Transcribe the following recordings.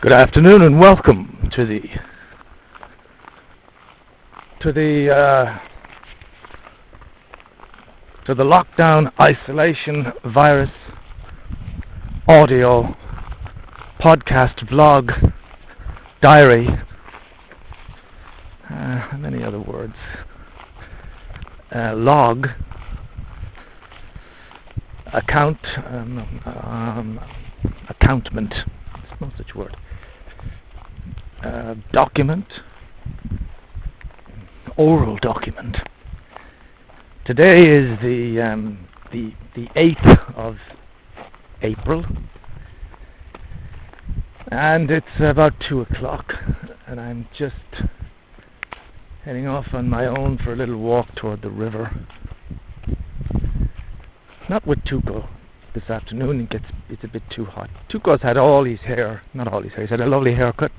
Good afternoon and welcome to the lockdown isolation virus audio podcast vlog diary and many other words log accountment. There's no such word. Document, oral document. Today is the 8th of April, and it's about 2 o'clock, and I'm just heading off on my own for a little walk toward the river. Not with Tuco this afternoon. It's a bit too hot. Tuco's had all his hair, not all his hair, he's had a lovely haircut.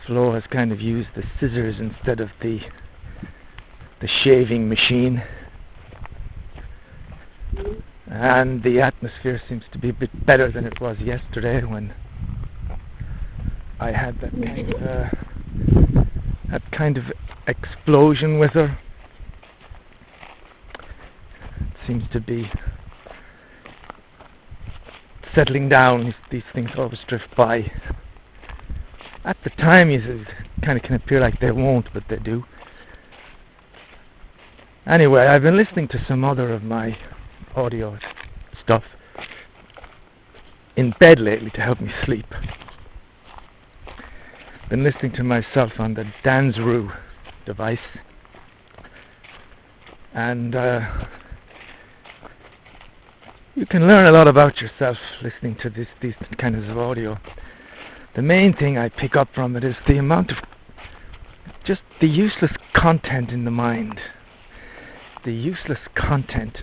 Flo has kind of used the scissors instead of the shaving machine, and the atmosphere seems to be a bit better than it was yesterday when I had that kind of explosion with her. It seems to be settling down. These things always drift by. At the time, it kind of can appear like they won't, but they do. Anyway, I've been listening to some other of my audio stuff in bed lately to help me sleep. Been listening to myself on the Dansrue device, and you can learn a lot about yourself listening to these kinds of audio. The main thing I pick up from it is the amount of just the useless content in the mind. The useless content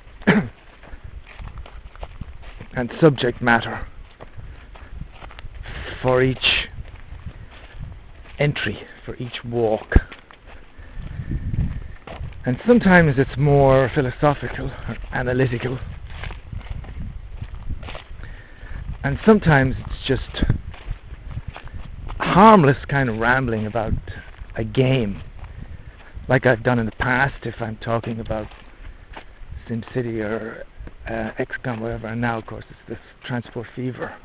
and subject matter for each entry, for each walk. And sometimes it's more philosophical or analytical. And sometimes it's just harmless kind of rambling about a game, like I've done in the past if I'm talking about SimCity or XCOM, whatever. And now, of course, it's this Transport Fever,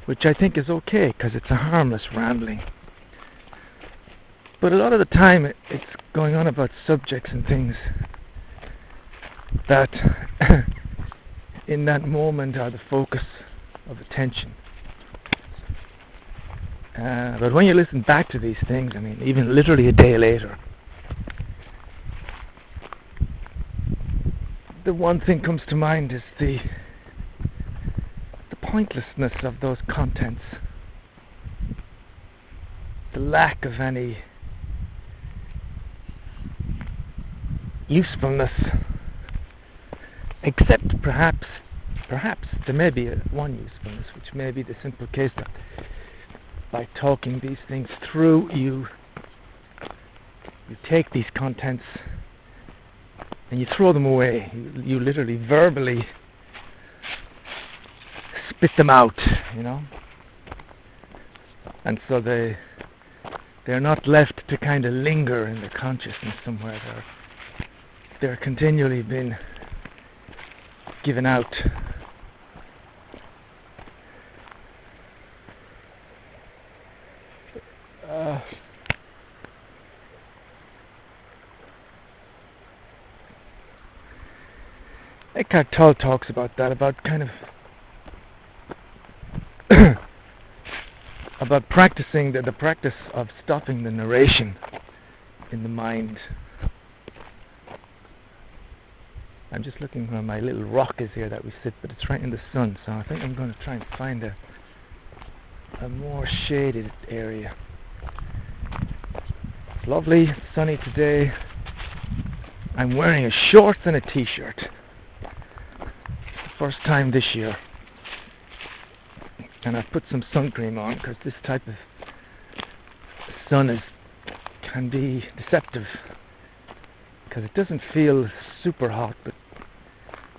which I think is okay because it's a harmless rambling. But a lot of the time it's going on about subjects and things that in that moment are the focus of attention. But when you listen back to these things, I mean, even literally a day later, the one thing comes to mind is the pointlessness of those contents, the lack of any usefulness, except perhaps there may be one usefulness, which may be the simple case that by talking these things through, you take these contents and you throw them away. You literally verbally spit them out, you know. And so they're not left to kind of linger in the consciousness somewhere. They're continually been given out. Eckhart Tolle talks about that, about kind of about practicing the practice of stopping the narration in the mind. I'm just looking where my little rock is here that we sit, but it's right in the sun, so I think I'm going to try and find a more shaded area. It's lovely, sunny today. I'm wearing a shorts and a t-shirt. First time this year, and I've put some sun cream on because this type of sun can be deceptive because it doesn't feel super hot, but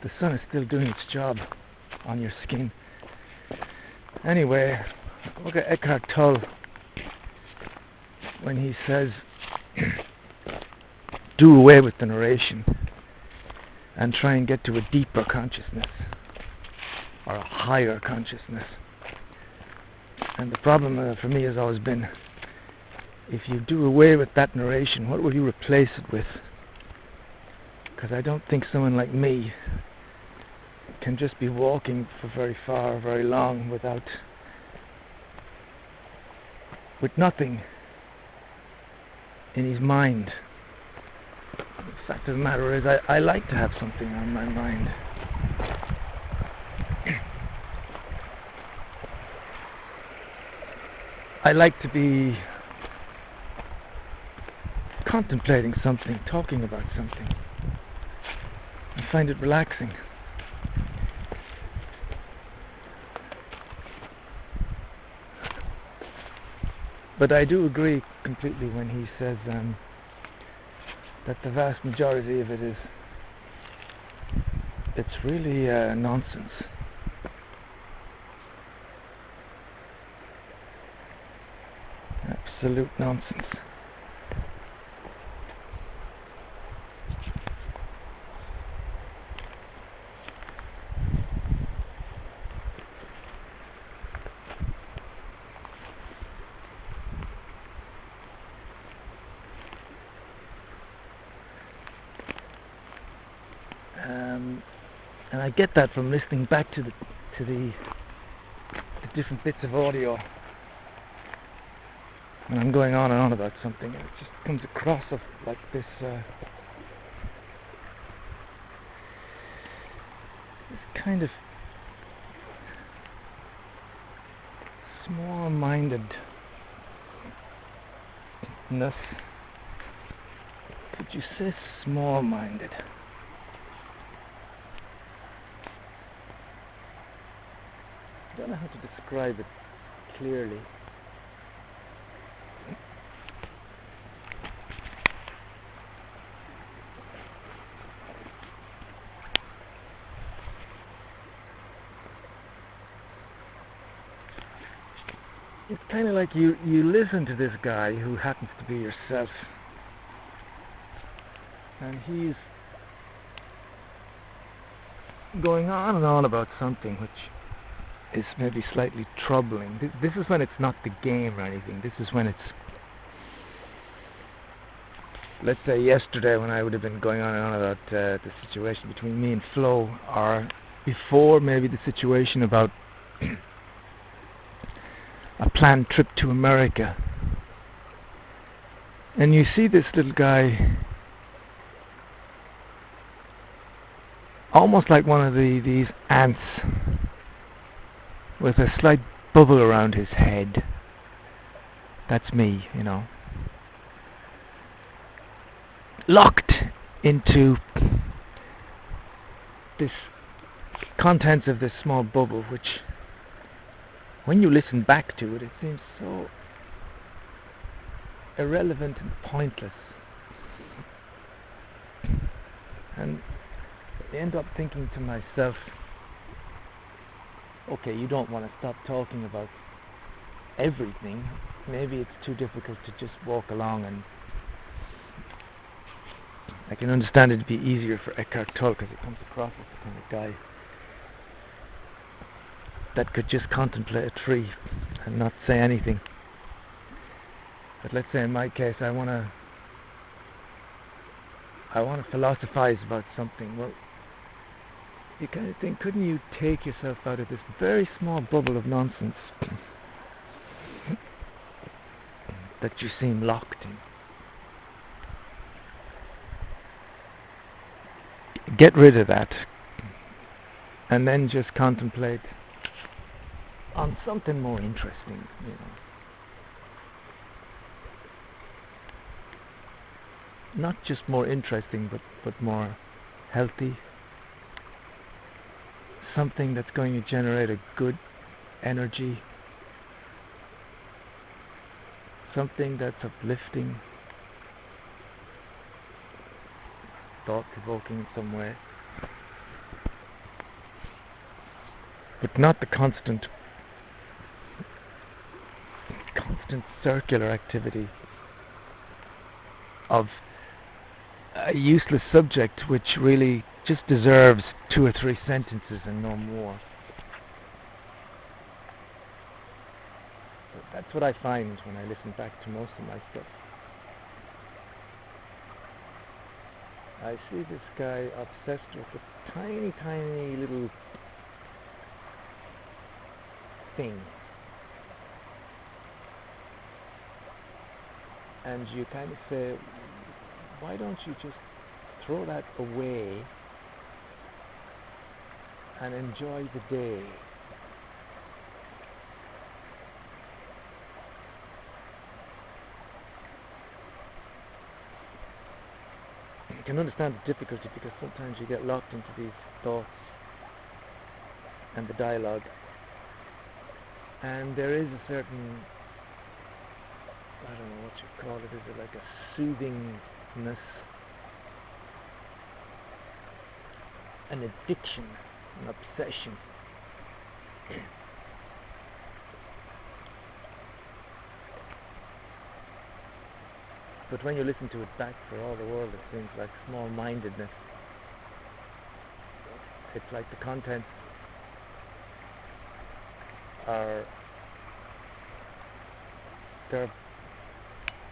the sun is still doing its job on your skin. Anyway, look at Eckhart Tolle when he says, do away with the narration and try and get to a deeper consciousness or a higher consciousness. And the problem for me has always been, if you do away with that narration, what will you replace it with? Because I don't think someone like me can just be walking for very far or very long with nothing in his mind. The fact of the matter is, I like to have something on my mind. I like to be contemplating something, talking about something. I find it relaxing. But I do agree completely when he says that the vast majority of it it's really nonsense. Absolute nonsense. And I get that from listening back to the different bits of audio. When I'm going on and on about something, and it just comes across like this kind of small-mindedness. Could you say small-minded? I don't know how to describe it clearly. It's kind of like you listen to this guy who happens to be yourself, and he's going on and on about something which is maybe slightly troubling. This is when it's not the game or anything. This is when it's, let's say yesterday, when I would have been going on and on about the situation between me and Flo, or before maybe the situation about a planned trip to America. And you see this little guy almost like one of these ants with a slight bubble around his head. That's me, you know. Locked into this contents of this small bubble, which when you listen back to it, it seems so irrelevant and pointless. And I end up thinking to myself, okay, you don't want to stop talking about everything. Maybe it's too difficult to just walk along, and I can understand it to be easier for Eckhart Tolle because he comes across as the kind of guy that could just contemplate a tree and not say anything. But let's say in my case, I want to philosophize about something. Well, you kind of think, couldn't you take yourself out of this very small bubble of nonsense that you seem locked in? Get rid of that, and then just contemplate on something more interesting, you know. Not just more interesting, but more healthy. Something that's going to generate a good energy. Something that's uplifting, thought-provoking in some way. But not the constant constant circular activity of a useless subject which really just deserves 2 or 3 sentences and no more. So that's what I find when I listen back to most of my stuff. I see this guy obsessed with a tiny, tiny little thing. And you kind of say, why don't you just throw that away and enjoy the day? You can understand the difficulty because sometimes you get locked into these thoughts and the dialogue, and there is a certain, I don't know what you call it, is it like a soothingness, an addiction, an obsession. But when you listen to it back, for all the world, it seems like small-mindedness. It's like the contents are, they're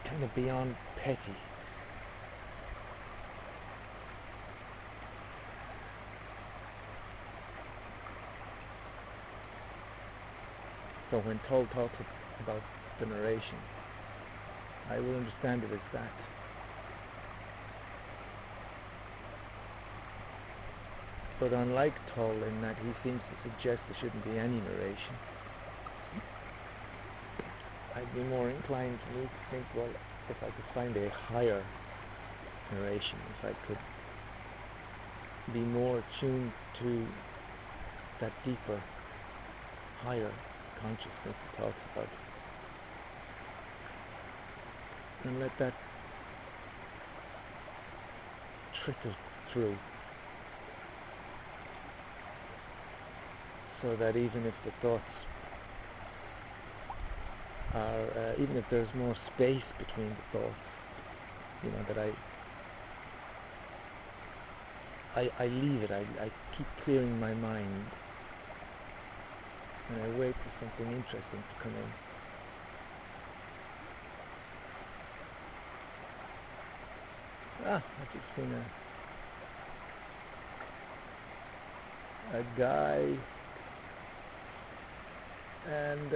kind of beyond petty. So when Toll talks about the narration, I will understand it as that. But unlike Toll, in that he seems to suggest there shouldn't be any narration, I'd be more inclined to me to think, well, if I could find a higher narration, if I could be more attuned to that deeper, higher consciousness he talks about, and let that trickle through, so that even if the thoughts are, even if there's more space between the thoughts, you know, that I leave it, I keep clearing my mind, and I wait for something interesting to come in. I've just seen a guy and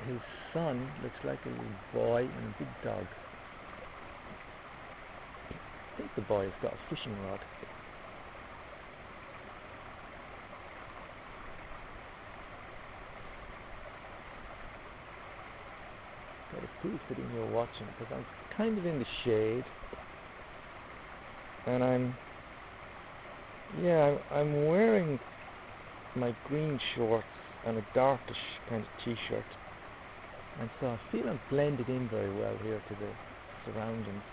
his son looks like a little boy and a big dog. I think the boy has got a fishing rod. But it's pretty sitting here watching because I'm kind of in the shade. And I'm wearing my green shorts and a darkish kind of t-shirt, and so I feel I'm blended in very well here to the surroundings,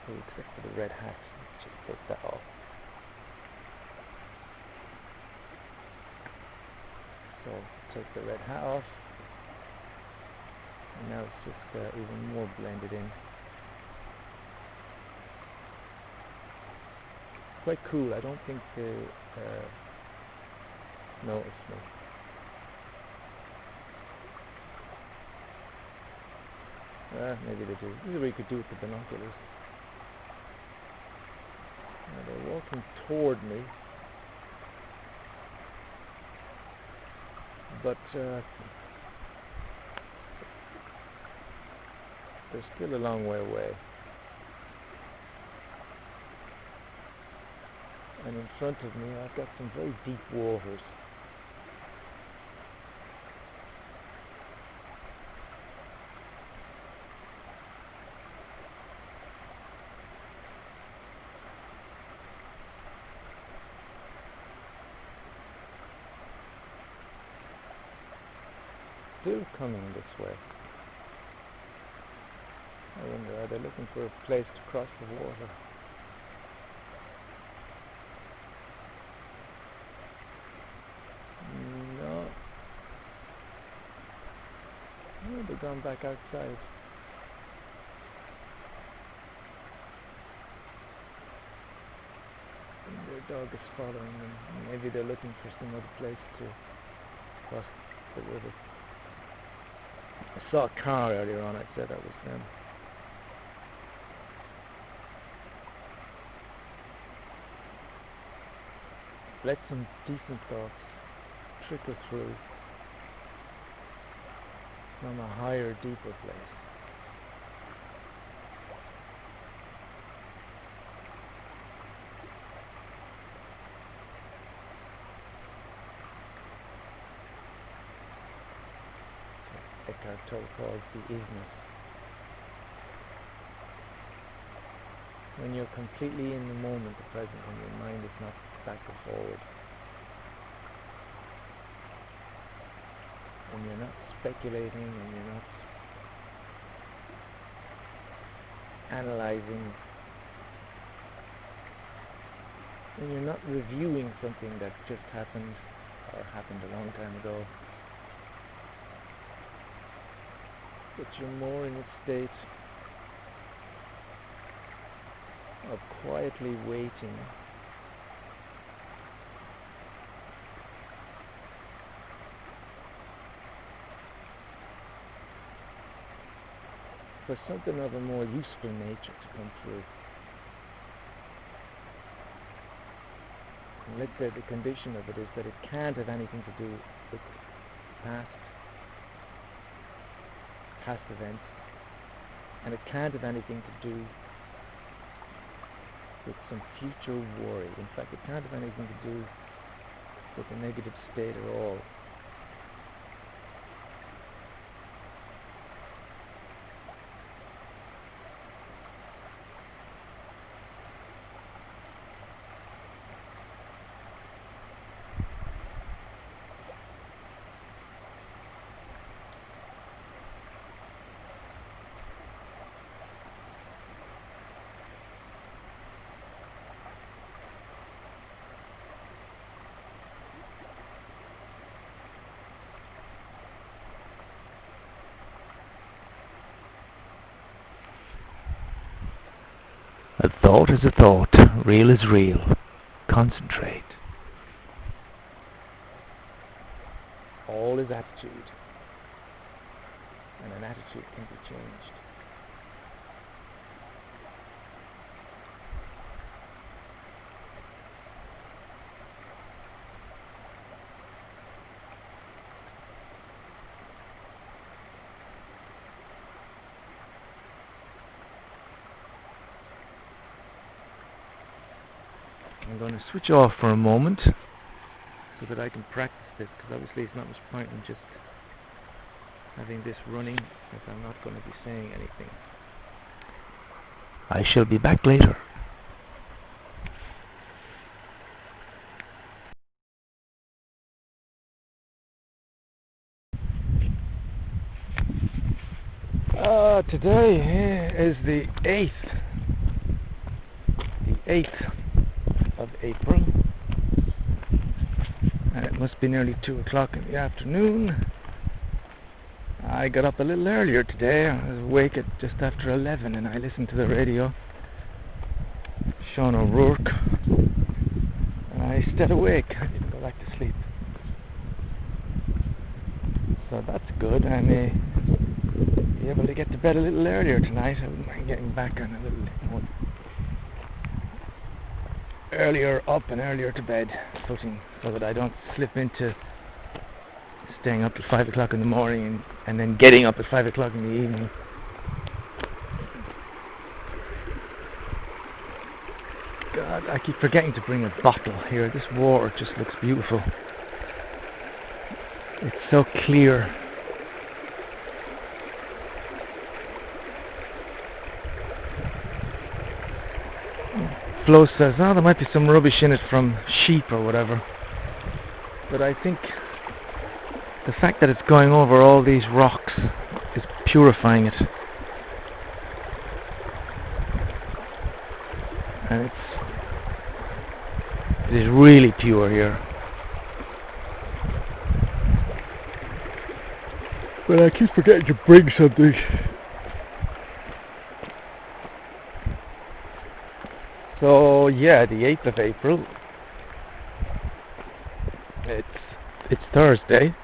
except for the red hat. Let's just take that off. So take the red hat off, and now it's just even more blended in. Quite cool. I don't think they notice me. Maybe they do. This is what you could do with the binoculars. Now they're walking toward me, but they're still a long way away. And in front of me I've got some very deep waters. Still coming this way. I wonder, are they looking for a place to cross the water? No. Oh, the gone back outside. And their dog is following them. Maybe they're looking for some other place to cross the river. I saw a car earlier on, I'd say that was them. Let some decent thoughts trickle through from a higher, deeper place. Eckhart Tolle calls the isness. When you're completely in the moment, the present, when your mind is not back or forward. When you're not speculating, when you're not analyzing, when you're not reviewing something that just happened or happened a long time ago, but you're more in a state of quietly waiting for something of a more useful nature to come through. And let's say the condition of it is that it can't have anything to do with past events, and it can't have anything to do with some future worry. In fact, it can't have anything to do with a negative state at all. A thought is a thought, real is real. Concentrate. All is attitude, and an attitude can be changed. I'm going to switch off for a moment so that I can practice this, because obviously it's not much point in just having this running if I'm not going to be saying anything. I shall be back later. Today is the 8th of April, and it must be nearly 2 o'clock in the afternoon. I got up a little earlier today. I was awake at just after 11, and I listened to the radio, Sean O'Rourke, and I stayed awake. I didn't go back to sleep, so that's good. I may be able to get to bed a little earlier tonight. I wouldn't mind getting back on a little more earlier up and earlier to bed footing, so that I don't slip into staying up till 5 o'clock in the morning and then getting up at 5 o'clock in the evening. God, I keep forgetting to bring a bottle here. This water just looks beautiful. It's so clear. Flo says, oh, there might be some rubbish in it from sheep or whatever. But I think the fact that it's going over all these rocks is purifying it. And it is really pure here. But I keep forgetting to bring something. So yeah, the 8th of April. It's Thursday.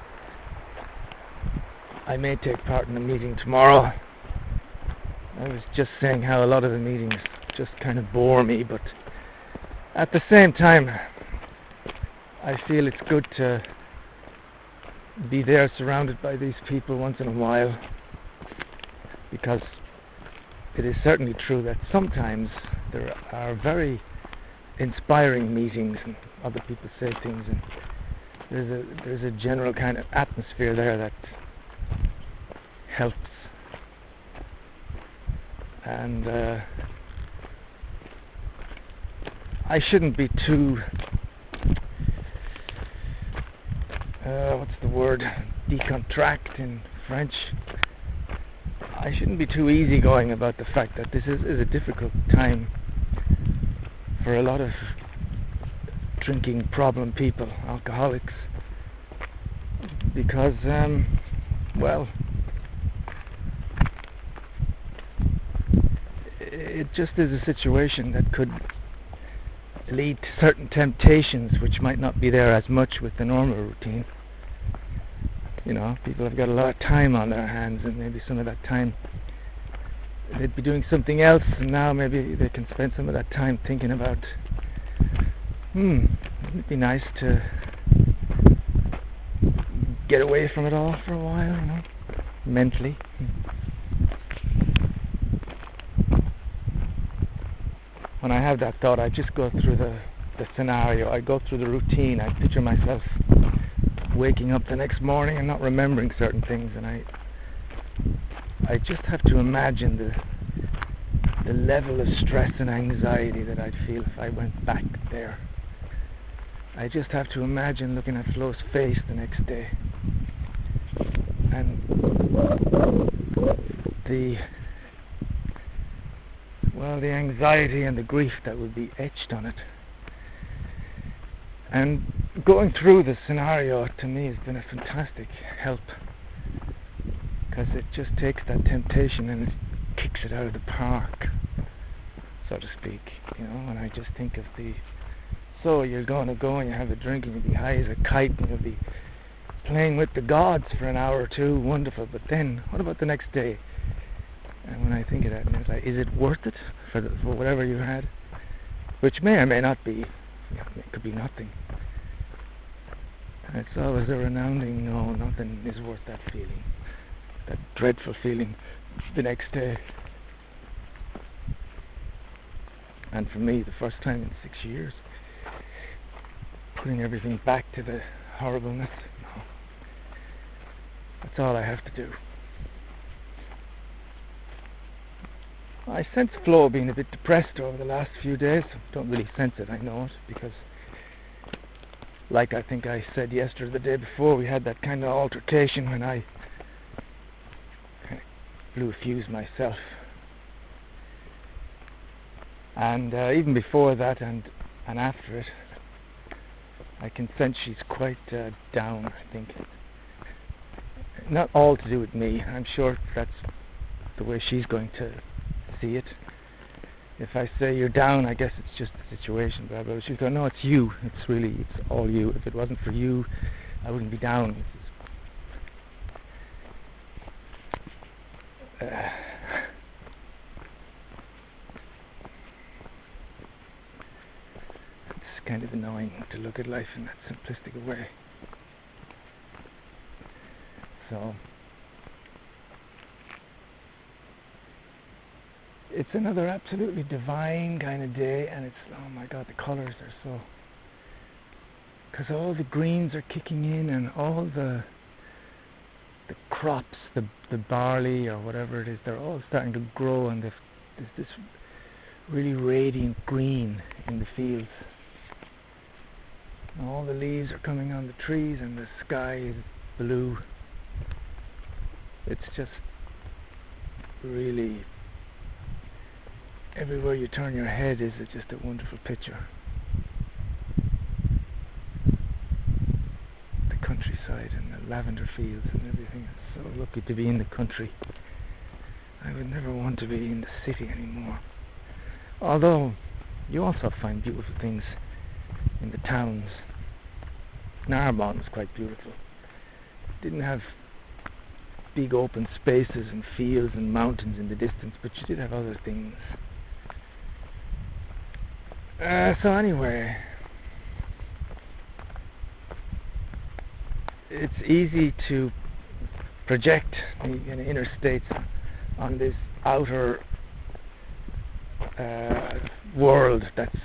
I may take part in a meeting tomorrow. I was just saying how a lot of the meetings just kind of bore me, but at the same time, I feel it's good to be there surrounded by these people once in a while, because it is certainly true that sometimes there are very inspiring meetings and other people say things, and there's a general kind of atmosphere there that helps. And I shouldn't be too what's the word, decontract in French. I shouldn't be too easygoing about the fact that this is a difficult time for a lot of drinking problem people, alcoholics, because well, it just is a situation that could lead to certain temptations which might not be there as much with the normal routine. You know, people have got a lot of time on their hands, and maybe some of that time they'd be doing something else, and now maybe they can spend some of that time thinking about, wouldn't it be nice to get away from it all for a while, you know, mentally. When I have that thought, I just go through the scenario, I go through the routine, I picture myself waking up the next morning and not remembering certain things, and I just have to imagine the level of stress and anxiety that I'd feel if I went back there. I just have to imagine looking at Flo's face the next day, and the anxiety and the grief that would be etched on it. And going through the scenario to me has been a fantastic help, because it just takes that temptation and it kicks it out of the park, so to speak. You know, when I just think of so you're going to go and you have a drink and you'll be high as a kite and you'll be playing with the gods for an hour or two, wonderful, but then what about the next day? And when I think of that, it's like, is it worth it for whatever you had? Which may or may not be. It could be nothing. And it's always a resounding no, nothing is worth that feeling, that dreadful feeling the next day. And for me, the first time in 6 years, putting everything back to the horribleness, no. That's all I have to do. I sense Flo being a bit depressed over the last few days. Don't really sense it, I know it, because like I think I said yesterday, the day before, we had that kind of altercation when I kind of blew a fuse myself. And even before that and after it, I can sense she's quite down, I think. Not all to do with me. I'm sure that's the way she's going to see it. If I say you're down, I guess it's just the situation, blah, blah. She's going, no, it's you. It's all you. If it wasn't for you, I wouldn't be down. It's kind of annoying to look at life in that simplistic a way. So it's another absolutely divine kind of day, and it's, oh my God, the colours are so, because all the greens are kicking in, and all the crops, the barley or whatever it is, they're all starting to grow, and there's this really radiant green in the fields. And all the leaves are coming on the trees, and the sky is blue. It's just really, everywhere you turn your head is just a wonderful picture. The countryside and the lavender fields and everything. I'm so lucky to be in the country. I would never want to be in the city anymore. Although, you also find beautiful things in the towns. Narbonne was quite beautiful. Didn't have big open spaces and fields and mountains in the distance, but you did have other things. So anyway, it's easy to project the inner states on this outer world that's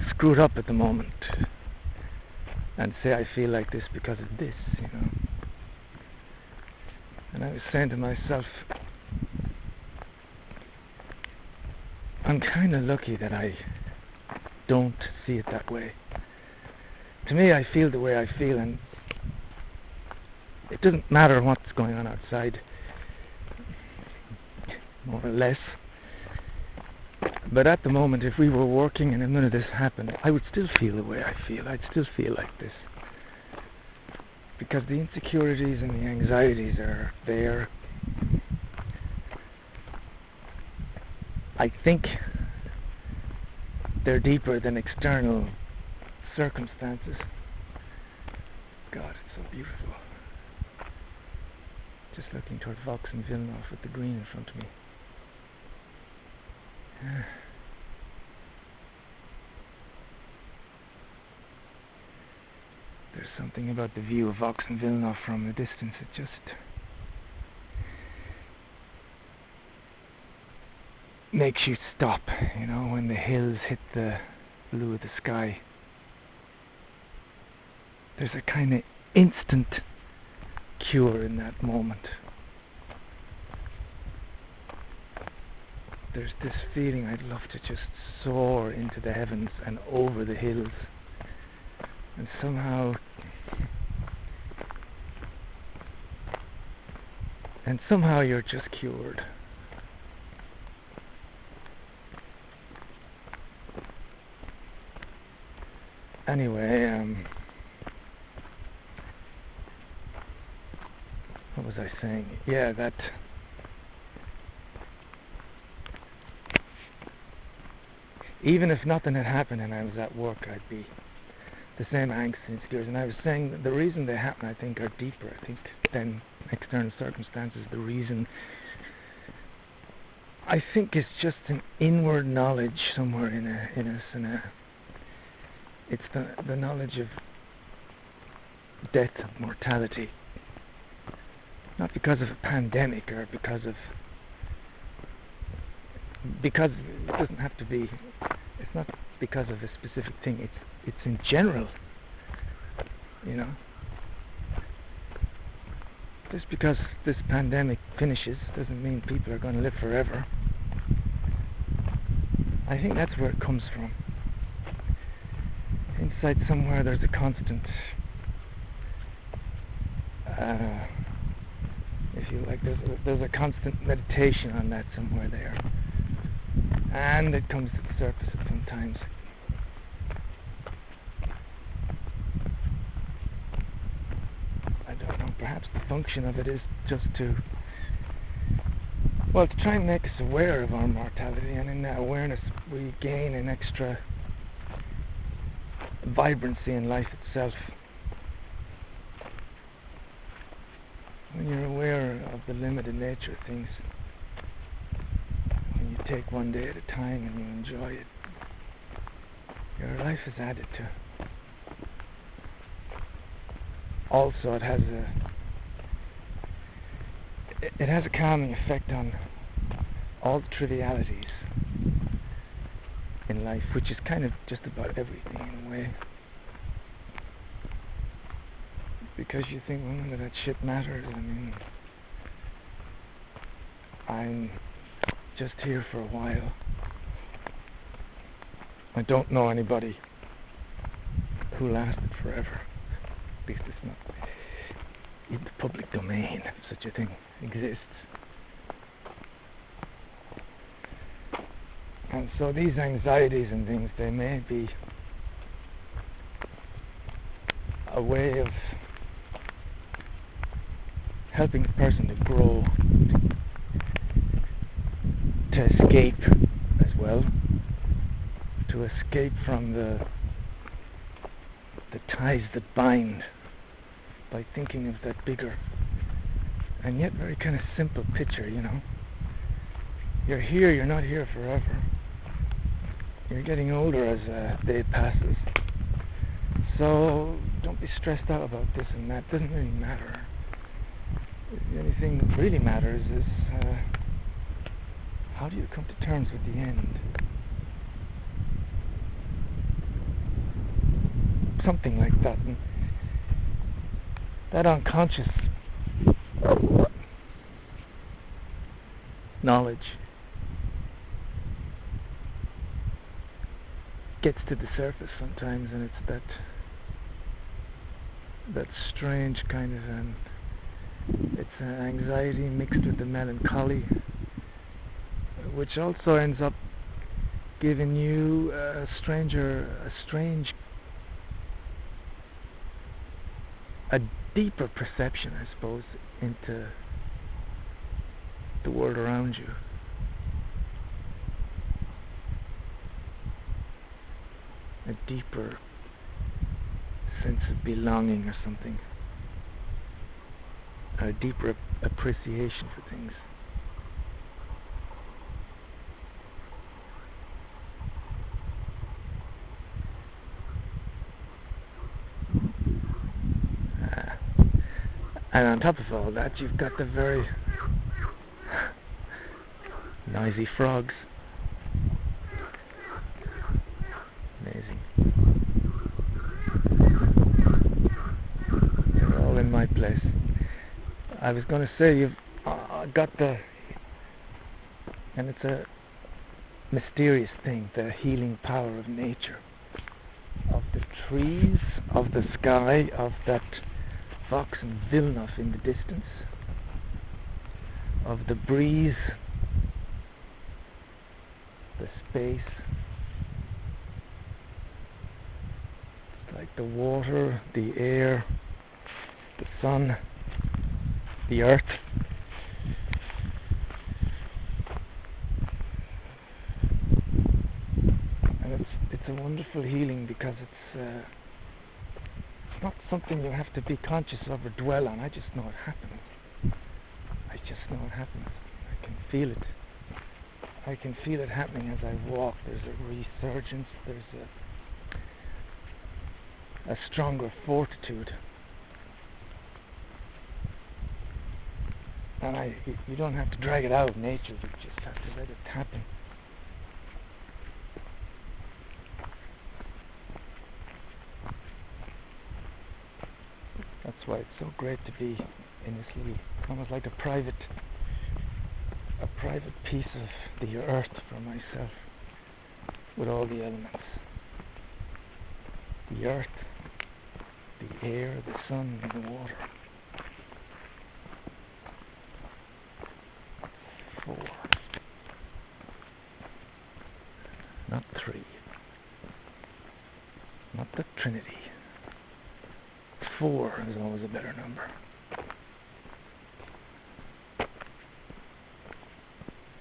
screwed up at the moment, and say I feel like this because of this, you know. And I was saying to myself, I'm kind of lucky that I don't see it that way. To me, I feel the way I feel, and it doesn't matter what's going on outside, more or less. But at the moment, if we were working and none of this happened, I would still feel the way I feel. I'd still feel like this. Because the insecurities and the anxieties are there. I think they're deeper than external circumstances. God, it's so beautiful. Just looking toward Vox and Villeneuve with the green in front of me. There's something about the view of Vox and Villeneuve from a distance. It just makes you stop, you know, when the hills hit the blue of the sky. There's a kind of instant cure in that moment. There's this feeling I'd love to just soar into the heavens and over the hills, and somehow you're just cured. Anyway, what was I saying? Yeah, that even if nothing had happened and I was at work, I'd be the same angst and insecurities. And I was saying that the reason they happen, I think, are deeper, I think, than external circumstances. The reason, I think, is just an inward knowledge somewhere in us, and it's the knowledge of death and mortality. Not because of a pandemic or because it doesn't have to be. It's not because of a specific thing. It's in general. You know. Just because this pandemic finishes doesn't mean people are going to live forever. I think that's where it comes from. Inside somewhere there's a constant, if you like, there's a constant meditation on that somewhere there. And it comes to the surface at some times. I don't know, perhaps the function of it is just to try and make us aware of our mortality, and in that awareness we gain an extra vibrancy in life itself. When you're aware of the limited nature of things, when you take one day at a time and you enjoy it, your life is added to. Also, it has a calming effect on all the trivialities in life, which is kind of just about everything in a way. Because you think, well, none of that shit matters. I mean, I'm just here for a while. I don't know anybody who lasted forever. At least it's not in the public domain, if such a thing exists. And so these anxieties and things, they may be a way of helping the person to grow, to escape as well, to escape from the ties that bind, by thinking of that bigger and yet very kind of simple picture, you know. You're here, you're not here forever. You're getting older as day passes. So don't be stressed out about this and that. It doesn't really matter. The only thing that really matters is how do you come to terms with the end? Something like that. And that unconscious knowledge gets to the surface sometimes, and it's that strange kind of it's an anxiety mixed with the melancholy, which also ends up giving you a deeper perception, I suppose, into the world around you. A deeper sense of belonging or something. A deeper appreciation for things. And on top of all that, you've got the very noisy frogs. Amazing. They're all in my place. I was going to say, you've got and it's a mysterious thing, the healing power of nature, of the trees, of the sky, of that Vox and Villeneuve in the distance, of the breeze, the space, like the water, the air, the sun, the earth. And it's a wonderful healing because it's not something you have to be conscious of or dwell on. I just know it happens. I just know it happens. I can feel it. I can feel it happening as I walk. There's a resurgence. There's a stronger fortitude. And you don't have to drag it out of nature. You just have to let it happen. That's why it's so great to be in this little, almost like a private piece of the earth for myself, with all the elements. The earth, the air, the sun, and the water. 4. Not 3. Not the Trinity. 4 is always a better number.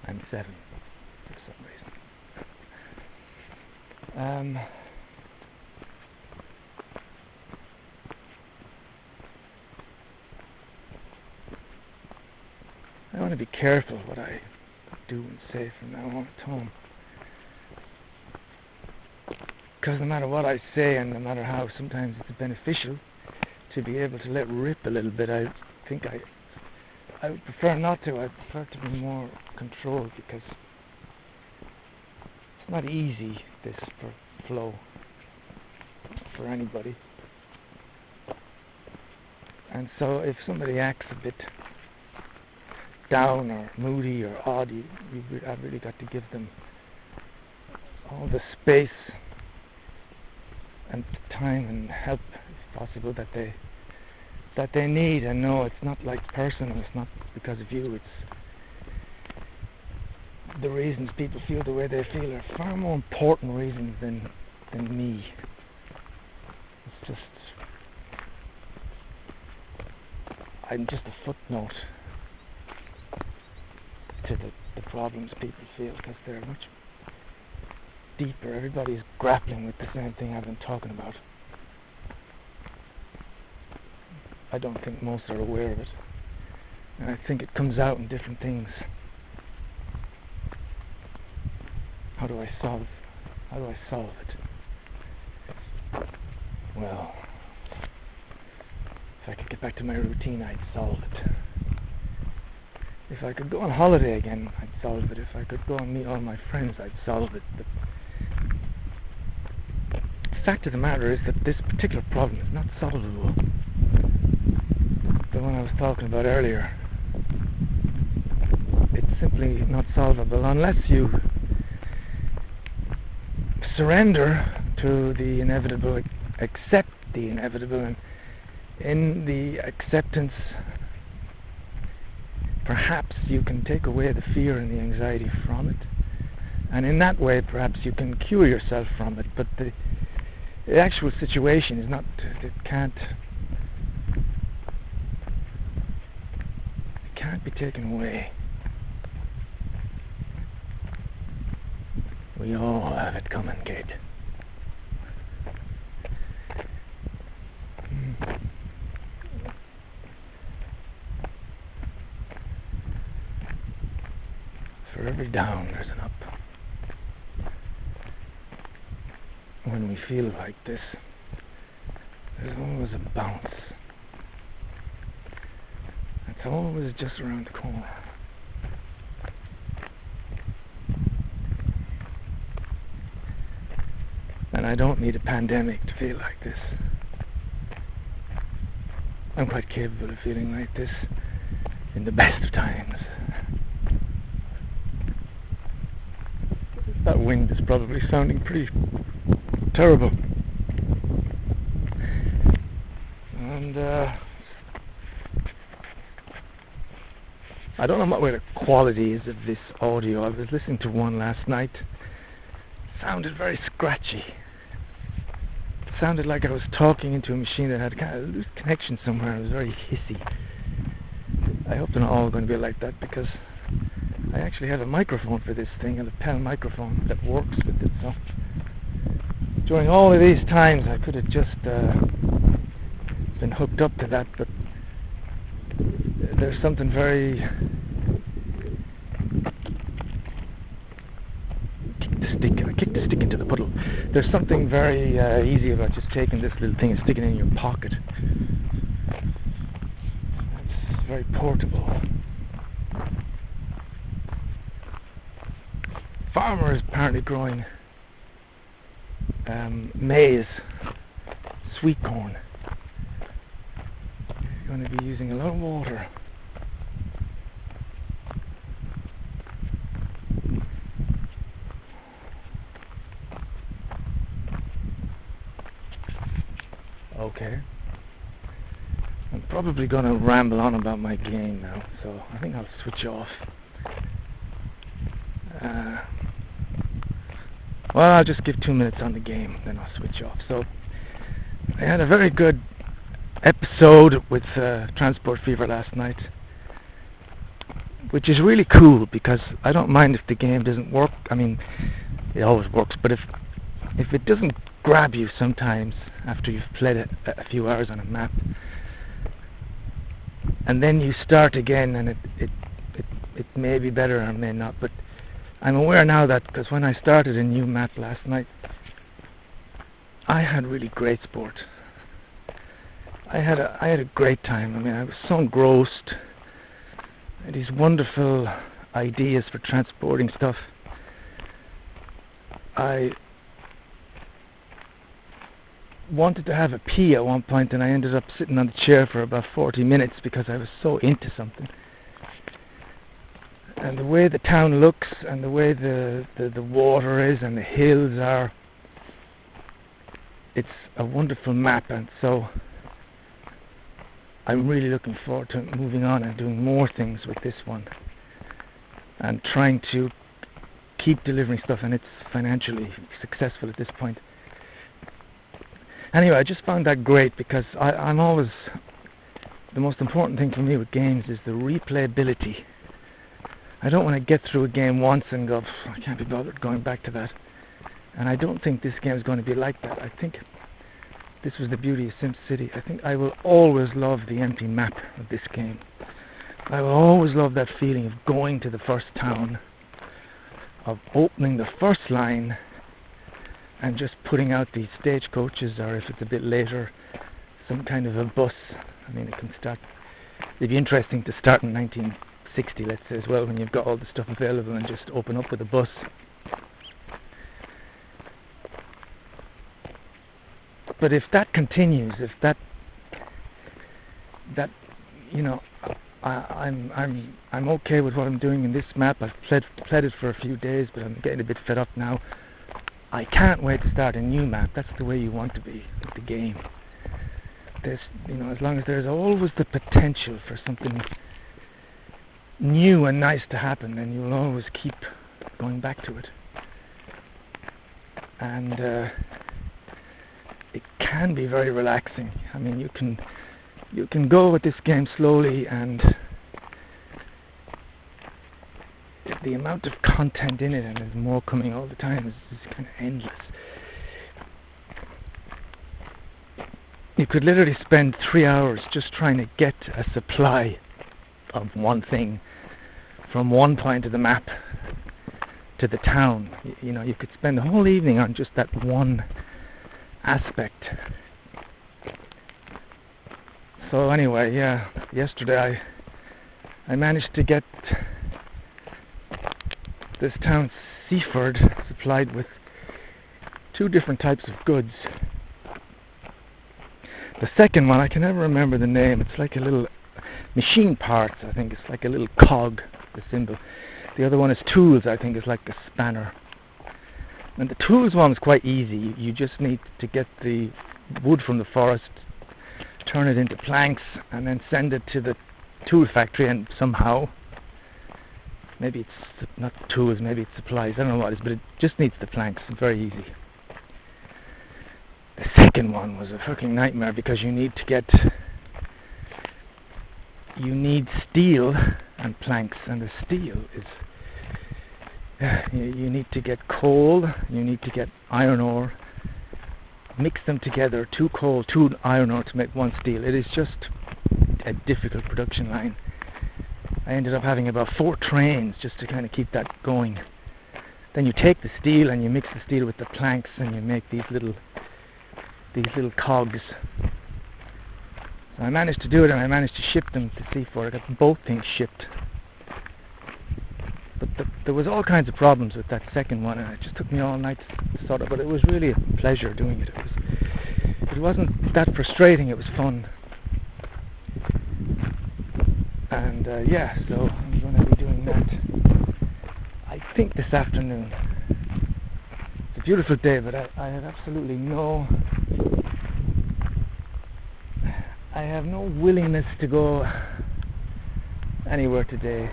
I'm 7 for some reason. I want to be careful what I do and say from now on at home. Because no matter what I say and no matter how sometimes it's beneficial to be able to let rip a little bit, I think I would prefer not to. I prefer to be more controlled, because it's not easy, this flow, for anybody. And so if somebody acts a bit down or moody or odd, I've really got to give them all the space and time and help, if possible, that they need. And no, it's not like personal. It's not because of you. It's the reasons people feel the way they feel are far more important reasons than me. It's just, I'm just a footnote to the problems people feel, because they're much deeper. Everybody's grappling with the same thing I've been talking about. I don't think most are aware of it, and I think it comes out in different things. How do I solve it? Well, if I could get back to my routine, I'd solve it. If I could go on holiday again, I'd solve it. If I could go and meet all my friends, I'd solve it. The fact of the matter is that this particular problem is not solvable. The one I was talking about earlier. It's simply not solvable unless you surrender to the inevitable, accept the inevitable, and in the acceptance perhaps you can take away the fear and the anxiety from it, and in that way perhaps you can cure yourself from it. But the actual situation is not, it can't be taken away. We all have it coming, kid. For every down, there's an up. When we feel like this, there's always a bounce. It's always just around the corner. And I don't need a pandemic to feel like this. I'm quite capable of feeling like this in the best of times. That wind is probably sounding pretty terrible. And I don't know what the quality is of this audio. I was listening to one last night. It sounded very scratchy. It sounded like I was talking into a machine that had kind of a loose connection somewhere. It was very hissy. I hope they're not all going to be like that, because I actually have a microphone for this thing, a lapel microphone that works with it. So during all of these times I could have just been hooked up to that, but there's something very I kicked the stick into the puddle. There's something very easy about just taking this little thing and sticking it in your pocket. It's very portable. Farmer is apparently growing maize, sweet corn. He's going to be using a lot of water. Okay. I'm probably going to ramble on about my game now, so I think I'll switch off. Well, I'll just give 2 minutes on the game, then I'll switch off. So, I had a very good episode with Transport Fever last night, which is really cool, because I don't mind if the game doesn't work. I mean, it always works, but if it doesn't grab you sometimes after you've played it a few hours on a map, and then you start again, and it may be better or may not, but I'm aware now that, because when I started a new map last night, I had really great sport. I had a great time. I mean, I was so engrossed. I had these wonderful ideas for transporting stuff. I wanted to have a pee at one point, and I ended up sitting on the chair for about 40 minutes because I was so into something. And the way the town looks, and the way the water is, and the hills are, it's a wonderful map. And so I'm really looking forward to moving on and doing more things with this one, and trying to keep delivering stuff, and it's financially successful at this point. Anyway, I just found that great, because I'm always the most important thing for me with games is the replayability. I don't want to get through a game once and go, I can't be bothered going back to that. And I don't think this game is going to be like that. I think this was the beauty of SimCity. I think I will always love the empty map of this game. I will always love that feeling of going to the first town, of opening the first line and just putting out these stagecoaches, or if it's a bit later, some kind of a bus. I mean, it can start, it'd be interesting to start in 1960, let's say, as well, when you've got all the stuff available, and just open up with a bus. But if that continues, if that you know, I'm okay with what I'm doing in this map. I've played it for a few days, but I'm getting a bit fed up now. I can't wait to start a new map. That's the way you want to be with the game. There's, you know, as long as there's always the potential for something new and nice to happen, then you'll always keep going back to it. And it can be very relaxing. I mean, you can go with this game slowly, and the amount of content in it, and there's more coming all the time, is kind of endless. You could literally spend 3 hours just trying to get a supply of one thing from one point of the map to the town. You know, you could spend the whole evening on just that one aspect. So anyway, yeah, yesterday I managed to get this town Seaford supplied with 2 different types of goods. The second one, I can never remember the name. It's like a little machine parts, I think. It's like a little cog, the symbol. The other one is tools, I think. It's like a spanner. And the tools one is quite easy. You just need to get the wood from the forest, turn it into planks, and then send it to the tool factory, and somehow, maybe it's not tools, maybe it's supplies, I don't know what it is, but it just needs the planks. It's very easy. The second one was a fucking nightmare, because you need steel and planks, and the steel is you need to get coal, you need to get iron ore, mix them together, 2 coal, 2 iron ore to make 1 steel. It is just a difficult production line. I ended up having about 4 trains just to kind of keep that going. Then you take the steel and you mix the steel with the planks, and you make these little cogs. So I managed to do it, and I managed to ship them to Seaford. I got both things shipped. But there was all kinds of problems with that second one, and it just took me all night to sort it. But it was really a pleasure doing it. It wasn't that frustrating. It was fun. And yeah, so I'm going to be doing that, I think, this afternoon. It's a beautiful day, but I have absolutely no willingness to go anywhere today.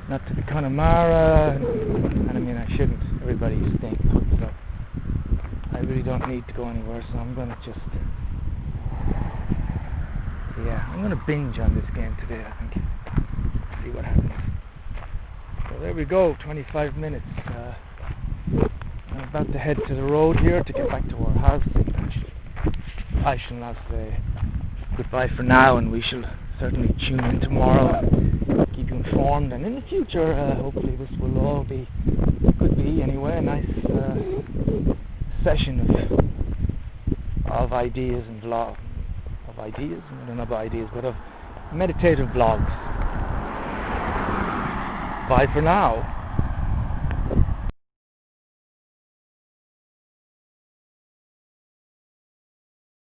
Not to the Connemara, and I mean, I shouldn't. Everybody's staying put, so I really don't need to go anywhere. So I'm going to just, yeah, I'm going to binge on this game today, I think. See what happens. So there we go, 25 minutes. I'm about to head to the road here to get back to our house. I shall now say goodbye for now, and we shall certainly tune in tomorrow and keep you informed. And in the future, hopefully this will all be, could be anyway, a nice session of ideas and vlog. Of ideas? I don't know about ideas, but of meditative vlogs. Bye for now.